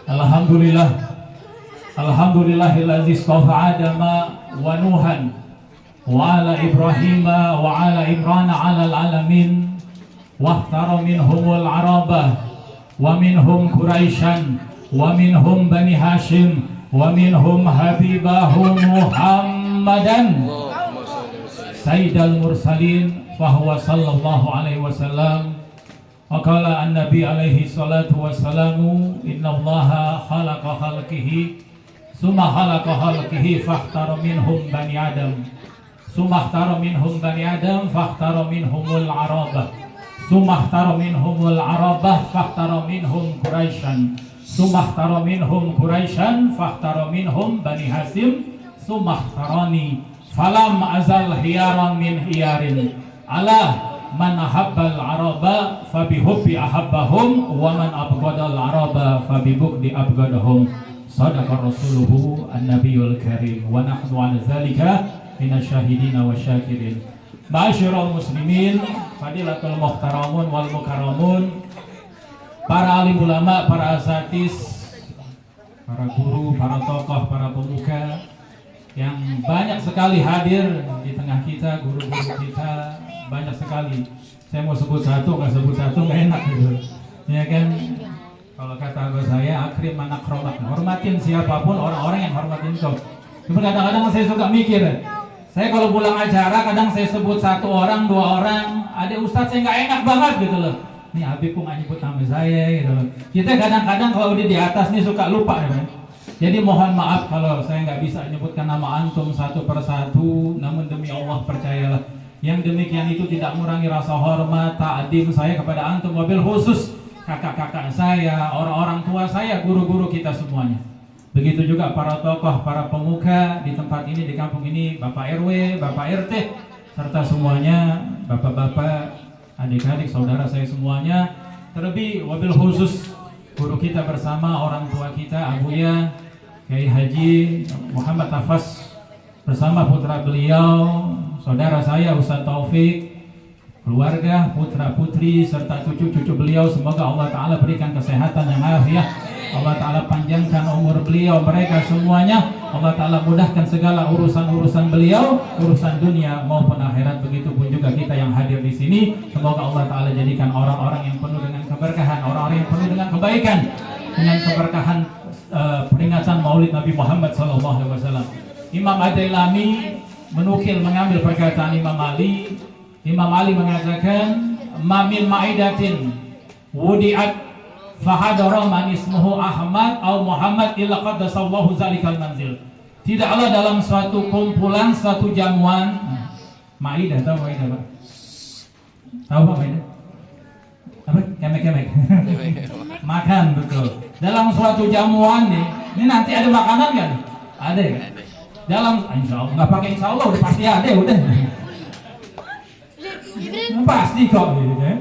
Alhamdulillah. Alhamdulillahilladzi istafa Adama wa Nuhan wa ala Ibrahim wa ala Imran ala alamin wa ikhtara minhumul Arabah wa minhum Quraisyan wa minhum Bani Hashim wa minhum Habibahu Muhammadan Sayyidal Mursalin fahuwa sallallahu alaihi wasallam. Waqala an-nabi alaihi salatu wassalamu innallaha khalaqa khalqihi summa khalaqa khalqihi fakhtara minhum bani adam summa ikhtara minhum bani adam fakhtara minhumul arabah summa ikhtara minhumul arabah fakhtara minhum quraisyan summa ikhtara minhum quraisyan fakhtara minhum bani hasim summa ikhtarani falam azal hiyaran min hiyarin ala man ahabbal araba fabihubbi ahabbahum wa man abghadal araba fabibugdi abghadahum. Sadaqa rasuluhu an-nabiyul karim wa nahnu ala zalika minasyahidina wa syakirin. Ma'asyiral muslimin, fadilatul muhtaramun wal mukarramun, para alim ulama, para asatis, para guru, para tokoh, para pemuka yang banyak sekali hadir di tengah kita, guru-guru kita banyak sekali. Saya mau sebut satu, nggak sebut satu nggak enak gitu, ya kan? Kalau kata abah saya, akrim man akramak, hormatin siapapun orang-orang yang hormatin kau. Cuma kadang-kadang saya suka mikir, saya kalau pulang acara kadang saya sebut satu orang, dua orang, ada ustadz saya nggak enak banget gitu loh. Ini Habib kok nggak nyebut nama saya gitu loh. Kita kadang-kadang kalau udah di atas nih suka lupa ya kan? Jadi mohon maaf kalau saya nggak bisa menyebutkan nama antum satu persatu, namun demi Allah percayalah, yang demikian itu tidak mengurangi rasa hormat, ta'dim saya kepada antum, wabil khusus kakak-kakak saya, orang-orang tua saya, guru-guru kita semuanya. Begitu juga para tokoh, para pemuka di tempat ini, di kampung ini, Bapak RW, Bapak RT, serta semuanya, bapak-bapak, adik-adik, saudara saya semuanya. Terlebih wabil khusus guru kita bersama, orang tua kita, Abuya Kiai Haji Muhammad Tafas bersama putra beliau, saudara saya Ustaz Taufik, keluarga, putra-putri serta cucu-cucu beliau. Semoga Allah Ta'ala berikan kesehatan yang afiat, Allah Ta'ala panjangkan umur beliau, mereka semuanya. Allah Ta'ala mudahkan segala urusan-urusan beliau, urusan dunia maupun akhirat. Begitupun juga kita yang hadir di sini. Semoga Allah Ta'ala jadikan orang-orang yang penuh dengan keberkahan, orang-orang yang penuh dengan kebaikan, dengan keberkahan peringatan Maulid Nabi Muhammad SAW. Imam Ad-Dailami menukil, mengambil perkataan Imam Ali. Imam Ali mengatakan, "Mamil ma'idatin wudi'at fahadara man ismuhu Ahmad au Muhammad illa qaddasallahu zalikal manzil." Tidaklah dalam suatu kumpulan, suatu jamuan, ma'idah, tahu ma'idah Pak? Tahu Pak ma'idah? Apa? Kemek-kemek. Makan, betul. Dalam suatu jamuan nih, ini nanti ada makanan kan? Ada ya? Dalam, insya Allah, nggak pakai insya Allah, udah pasti ada, udah. Pasti kok, gitu kan?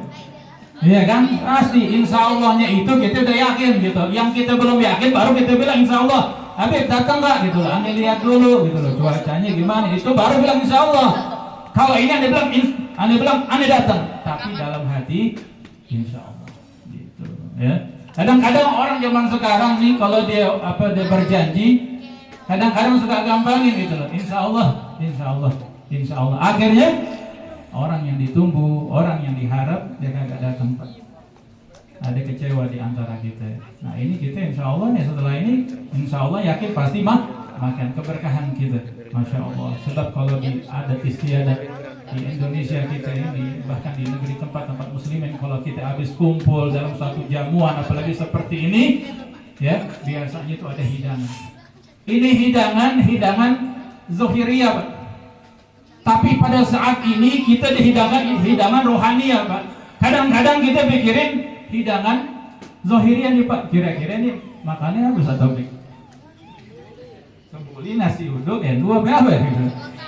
Iya kan? Pasti, insya Allahnya itu kita udah yakin gitu. Yang kita belum yakin, baru kita bilang insya Allah. Habib datang nggak gitu loh, anda lihat dulu gitu loh, cuacanya gimana, itu baru bilang insya Allah. Kalau ini anda bilang anda datang, tapi dalam hati insya Allah gitu ya. Kadang-kadang orang zaman sekarang nih kalau dia berjanji, kadang-kadang suka gampangin gitu loh, insya Allah, insya Allah, insya Allah. Akhirnya orang yang ditunggu, orang yang diharap dia kagak datang Pak. Ada kecewa di antara kita. Nah ini kita insya Allah nih, setelah ini insya Allah yakin pasti makan keberkahan kita, masya Allah. Sebab kalau di adat istiadat di Indonesia kita ini, bahkan di negeri tempat-tempat muslimin, kalau kita habis kumpul dalam satu jamuan, apalagi seperti ini, ya biasanya itu ada hidangan. Ini hidangan zuhiriyah Pak. Tapi pada saat ini kita hidangan rohaniyah Pak. Kadang-kadang kita pikirin hidangan zuhiriyah nih Pak. Kira-kira nih makannya harus atau nih? Kebuli nasi uduk ya, dua berapa gitu.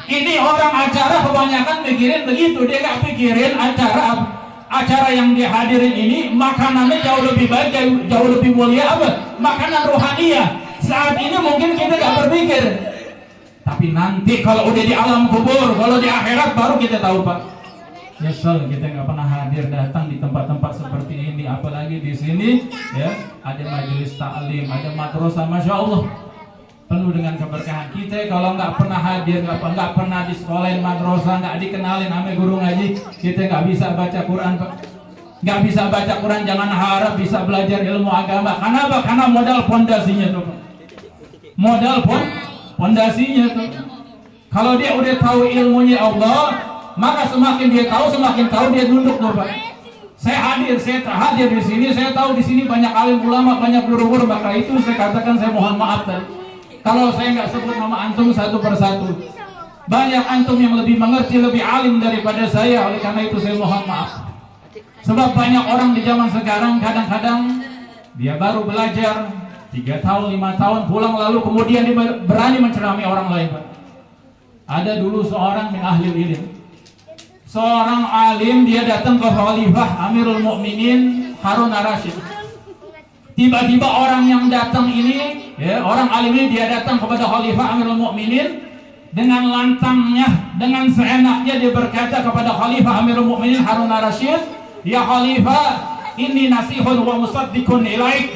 Ini orang acara kebanyakan pikirin begitu, dia gak pikirin acara yang dihadirin ini makanannya jauh lebih baik, jauh lebih mulia apa? Makanan rohaniyah. Saat ini mungkin kita gak berpikir, tapi nanti kalau udah di alam kubur, kalau di akhirat baru kita tahu Pak. Nyesel kita nggak pernah hadir datang di tempat-tempat seperti ini, apalagi di sini ya ada majelis taklim, ada madrasah, masya Allah penuh dengan keberkahan. Kita kalau nggak pernah hadir, nggak pernah di sekolahin madrasah, nggak dikenalin sama guru ngaji, kita nggak bisa baca Quran, nggak bisa baca Quran. Jangan harap bisa belajar ilmu agama. Kenapa? Karena modal pondasinya tuh, modal pondasinya tuh. Kalau dia udah tahu ilmunya Allah, maka semakin dia tahu, semakin tahu dia nunduk tuh Pak. Saya hadir di sini, saya tahu di sini banyak alim ulama, banyak guru-guru, maka itu saya katakan saya mohon maaf tadi. Kalau saya nggak sebut nama antum satu persatu, banyak antum yang lebih mengerti, lebih alim daripada saya. Oleh karena itu saya mohon maaf. Sebab banyak orang di zaman sekarang kadang-kadang dia baru belajar 3 tahun, 5 tahun, pulang lalu kemudian dia berani mencerami orang lain Pak. Ada dulu seorang min ahli ilm, seorang alim, dia datang ke Khalifah Amirul Mukminin Harun ar-Rasyid. Tiba-tiba orang yang datang ini, ya, orang alim ini dia datang kepada Khalifah Amirul Mukminin dengan lantangnya, dengan seenaknya dia berkata kepada Khalifah Amirul Mukminin Harun ar-Rasyid, "Ya Khalifah, inni nasihun wa musaddiqun ilaik."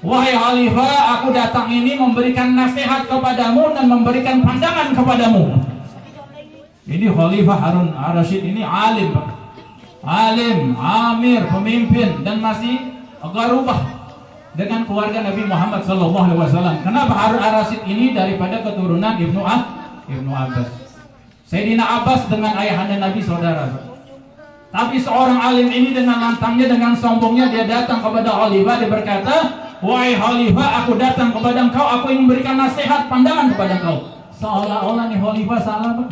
Wahai Khalifah, aku datang ini memberikan nasihat kepadamu dan memberikan pandangan kepadamu. Ini Khalifah Harun ar-Rasyid ini alim Pak. Alim, amir, pemimpin, dan masih garubah dengan keluarga Nabi Muhammad SAW. Kenapa Harun ar-Rasyid ini daripada keturunan Ibnu Abbas? Sayyidina Abbas dengan ayahanda Nabi saudara Pak. Tapi seorang alim ini dengan lantangnya, dengan sombongnya dia datang kepada Khalifah, dia berkata, "Wahai Khalifah, aku datang kepada engkau, aku ingin memberikan nasihat, pandangan kepada engkau." Seolah-olah nih Khalifah salah Pak.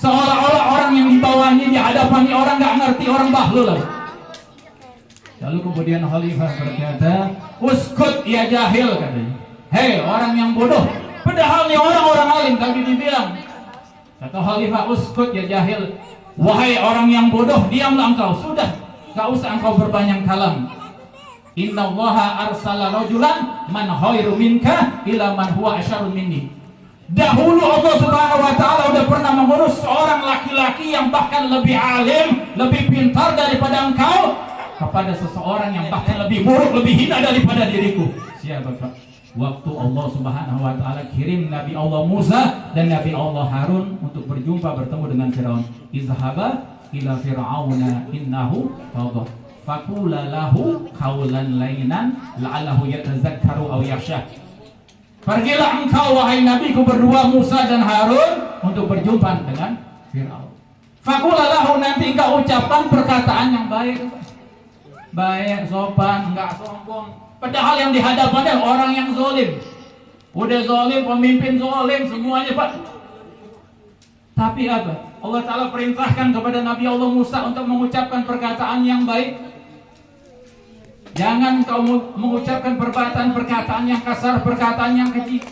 Seolah-olah orang yang di bawahnya, di hadapannya orang nggak ngerti, orang bahlul. Lalu kemudian Khalifah berkata, "Uskut ya jahil," katanya. "Hei orang yang bodoh." Padahal nih orang-orang alim tadi dibilang. Kata Khalifah, "Uskut ya jahil." Wahai orang yang bodoh, diamlah engkau. Sudah, gak usah engkau berbanyak kalam. Innallaha arsala rajulan man khairu minka ila man huwa asyarun minni. Dahulu Allah Subhanahu wa taala udah pernah mengurus seorang laki-laki yang bahkan lebih alim, lebih pintar daripada engkau, kepada seseorang yang bahkan lebih buruk, lebih hina daripada diriku. Siapa Pak? Waktu Allah Subhanahu wa taala kirim Nabi Allah Musa dan Nabi Allah Harun untuk berjumpa bertemu dengan Firaun. Izhaba ila fir'auna innahu tagha. Faqula lahu qawlan layyinan la'allahu yatazakkaru aw yakhsha. Pergilah engkau wahai nabiku berdua Musa dan Harun untuk berjumpa dengan Firaun. Faqula lahu, nanti engkau ucapkan perkataan yang baik. Baik, sopan, enggak sombong. Padahal yang dihadapannya orang yang zalim. Udah zalim, pemimpin zalim, semuanya Pak. Tapi apa? Allah Ta'ala perintahkan kepada Nabi Allah Musa untuk mengucapkan perkataan yang baik. Jangan kau mengucapkan perkataan yang kasar, perkataan yang keji.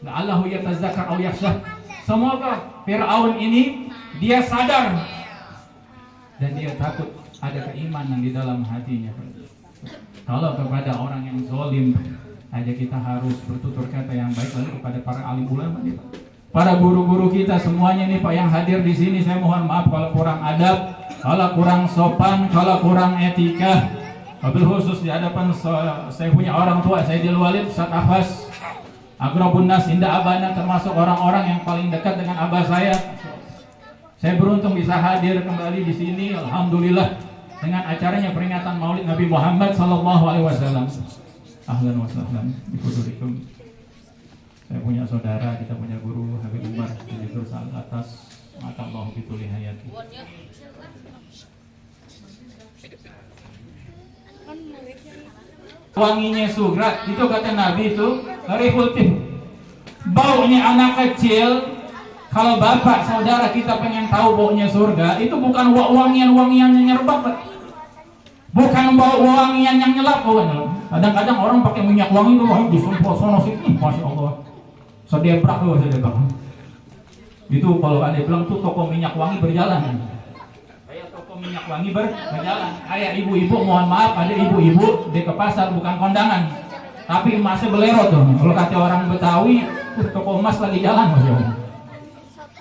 La'allahu yatazakkar aw yakhsha. Semoga Fir'aun ini dia sadar dan dia takut, ada keimanan di dalam hatinya. Kalau kepada orang yang zalim aja kita harus bertutur kata yang baik, lalu kepada para alim ulama nih Pak, para guru-guru kita semuanya nih Pak yang hadir di sini, saya mohon maaf kalau kurang adab, kalau kurang sopan, kalau kurang etika. Wabil khusus di hadapan saya punya orang tua, saya Sayyidil Walid Ustaz Ahwas Agrabun Nas Indah Abana, termasuk orang-orang yang paling dekat dengan abah saya. Saya beruntung bisa hadir kembali di sini, alhamdulillah, dengan acaranya peringatan Maulid Nabi Muhammad SAW. Ahlan wa sahlan bihudurikum. Saya punya saudara, kita punya guru Habib Umar itu saat atas mata Allah bituli hayati. Wanginya surga itu kata Nabi itu rihul tib. Baunya anak kecil. Kalau bapak saudara kita pengen tahu baunya surga, itu bukan wangian-wangian yang nyerbak, bukan bau wangian yang nyelap. Kadang-kadang orang pakai minyak wangi itu, disumpah sono sih, masya Allah, sedebrak loh, sedebrak. Itu kalau ada bilang tuh toko minyak wangi berjalan, kayak toko minyak wangi berjalan, kayak ibu-ibu, mohon maaf, ada ibu-ibu di ke pasar bukan kondangan, tapi emasnya belero tuh. Kalau kata orang Betawi, toko emas lagi jalan, masya Allah.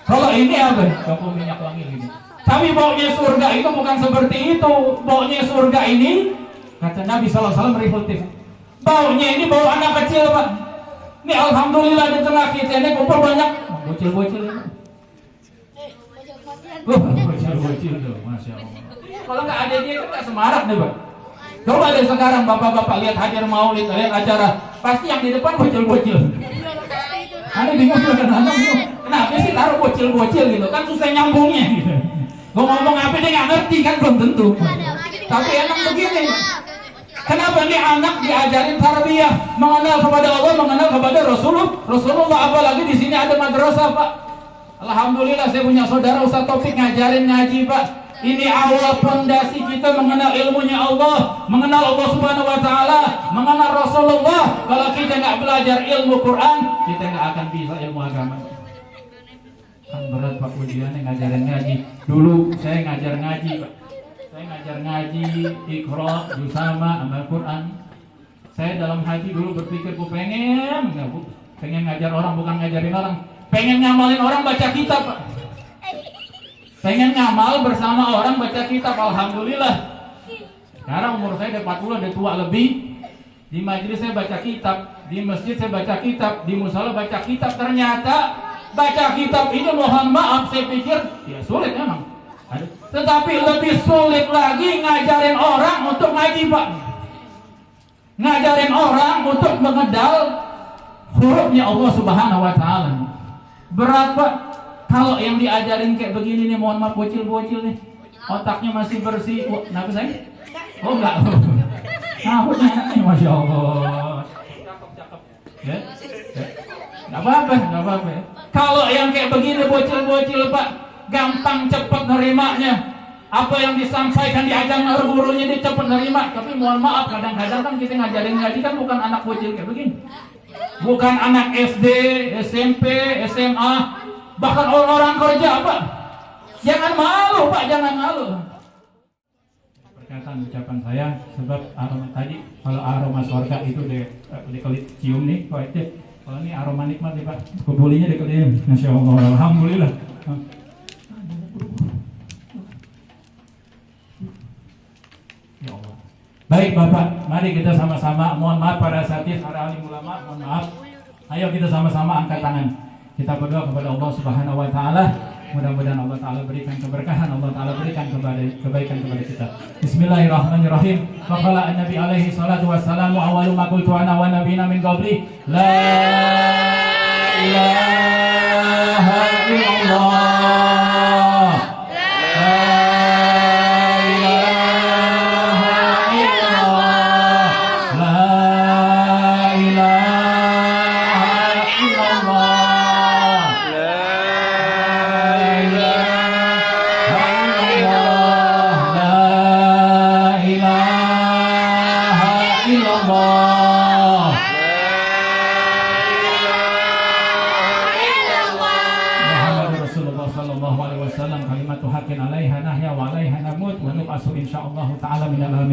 Kalau ini apa? Toko minyak wangi ini. Tapi baunya surga itu bukan seperti itu. Baunya surga ini, kata Nabi SAW reflektif, baunya ini bau anak kecil, Pak. Ini alhamdulillah di tengah kita ini kumpul banyak bocil-bocil ini. Bocil-bocil tuh, Masya Allah. Kalau nggak ada dia kan nggak semarak nih, Pak. Coba deh sekarang bapak-bapak lihat hadir maulid, lihat acara, pasti yang di depan bocil-bocil. Ada bingung kadang-kadang bingung. Kenapa sih taruh bocil-bocil gitu? Kan susah nyambungnya gitu. Gue ngomong apa dia nggak ngerti kan belum tentu. Tapi enak begini. Kenapa nih anak diajarin tarbiyah, mengenal kepada Allah, mengenal kepada Rasulullah, apalagi di sini ada madrasah, Pak. Alhamdulillah saya punya saudara Ustaz Taufik ngajarin ngaji, Pak. Ini awal fondasi kita mengenal ilmunya Allah, mengenal Allah Subhanahu wa taala, mengenal Rasulullah. Kalau kita nggak belajar ilmu Quran, kita nggak akan bisa ilmu agama. Kan berat Pak ujiannya ngajarin ngaji. Dulu saya ngajar ngaji, Pak. Saya ngajar ngaji, Iqra, Jusama, amal Quran. Saya dalam hati dulu berpikir, pengen ngajar orang bukan ngajarin orang. Pengen ngamalin orang baca kitab, Pak. Pengen ngamal bersama orang baca kitab. Alhamdulillah sekarang umur saya udah 40, udah tua lebih. Di majelis saya baca kitab, di masjid saya baca kitab, di musala baca kitab. Ternyata baca kitab ini mohon maaf saya pikir ya sulit memang. Tetapi lebih sulit lagi ngajarin orang untuk ngaji, Pak. Ngajarin orang untuk mengenal hurufnya Allah Subhanahu wa taala. Berat, Pak. Kalau yang diajarin kayak begini nih, mohon maaf bocil-bocil nih, otaknya masih bersih. Oh, kenapa saya? Oh enggak. Rambutnya enak nih, Masya Allah. Cakep. Ya? Nggak apa-apa. Kalau yang kayak begini bocil-bocil, Pak, gampang cepet nerimanya. Apa yang disampaikan diajar gurunya dia cepet nerima. Tapi mohon maaf, kadang-kadang kan kita ngajarin ngaji kan bukan anak bocil kayak begini. Bukan anak SD, SMP, SMA, bahkan orang-orang kerja, Pak. Jangan malu, Pak, jangan malu. Perkataan ucapan saya, sebab aroma tadi, kalau aroma surga itu dicium nih, Pak, itu. Kalau ini aroma nikmat nih, Pak. Kubulinya dikeliling. Masya Allah, alhamdulillah. Ya Allah. Baik, Bapak, mari kita sama-sama, mohon maaf para asatidz, para alim ulama, mohon maaf. Ayo kita sama-sama angkat tangan. Kita berdoa kepada Allah Subhanahu wa taala. Mudah-mudahan Allah taala berikan keberkahan, Allah taala berikan kebaikan kepada kita. Bismillahirrahmanirrahim. Wa qala an-nabi alaihi salatu wassalamu awwalu ma qultu ana wa nabiyina min qabli la ilaha illallah.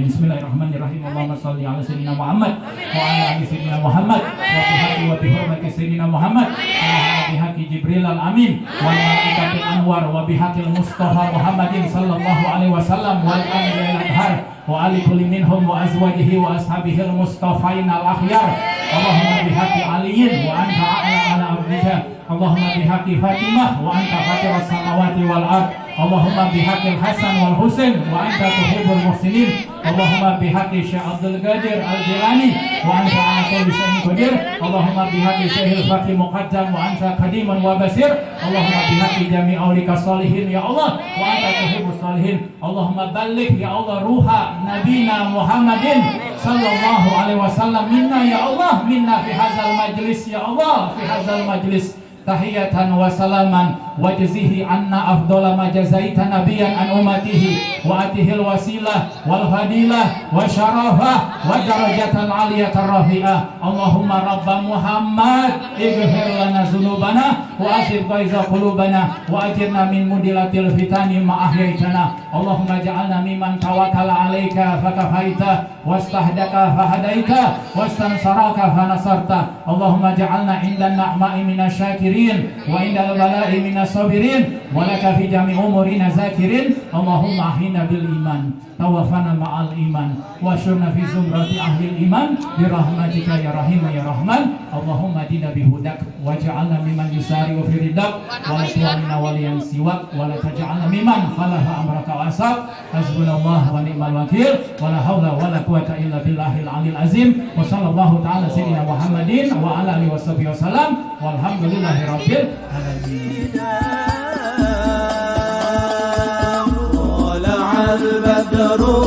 Bismillahirrahmanirrahim. Allahumma shalli ala sayyidina Muhammad wa ala ali sayyidina Muhammad wa bi hurmati sayyidina Muhammad wa bi haqqi Jibril al-Amin wa malaikatil anwar wa bi haqqil Mustafa Muhammadin sallallahu alaihi wasallam wal anbiya'i al-adhar wa ali kulli minhum wa azwajihi wa ashabihi al-mustafain al-akhyar. Allahumma bi haqqi Aliyin wa anta a'la ala abdika. Allahumma bi haqqi Fatimah wa anta fatiras samawati wal ard. Allahumma bihaqqil Hasan wal Husain wa anta tuhibbul muhsinin. Allahumma bihaqqi Syekh Abdul Qadir Al-Jilani wa anta ala kulli syai'in qadir. Allahumma bihaqqi Syekhul Fatih Muqaddam wa anta qadimun wa basir. Allahumma bihaqqi jami' aulika salihin ya Allah wa anta tuhibbus salihin. Allahumma balligh ya Allah ruha nabina Muhammadin sallallahu alaihi wasallam minna ya Allah, minna fi hadzal majlis ya Allah, fi hadzal majlis. Tahiyatan wa salaman wajzihi anna afdhala ma jazaita nabiyan an ummatihi wa atihil wasilah wal fadilah wa syarafah wa darajatal aliyatar rafi'ah. Allahumma rabba Muhammad ighfir lana dzunubana wa asir qaiza qulubana wa ajirna min mudilatil fitani ma ahyaitana. Allahumma ja'alna mimman tawakkala 'alaika fakafaita wastahdaka fahadaita wastansaraka fanasarta. Allahumma ja'alna 'indan na'ma'i minasyakirin wa 'indal bala'i minasabirin wa laka fi jami' umurina zakirin. Allahumma ahina bil iman tawaffana ma'al iman wa syurna fi zumrati ahli iman bi rahmatika ya rahim ya rahman. Allahumma dina bihudak waj'alna mimman yusari wa fi ridak wa la tu'amina waliyan siwak wa la taj'alna mimman khalafa amraka wa asab. Hasbunallah wa ni'mal wakil wa la hawla wa la quwwata illa billahil aliyil azim. Wa sallallahu ta'ala sayyidina Muhammadin wa ala alihi washabihi wasallam walhamdulillahi rabbil alamin. البدر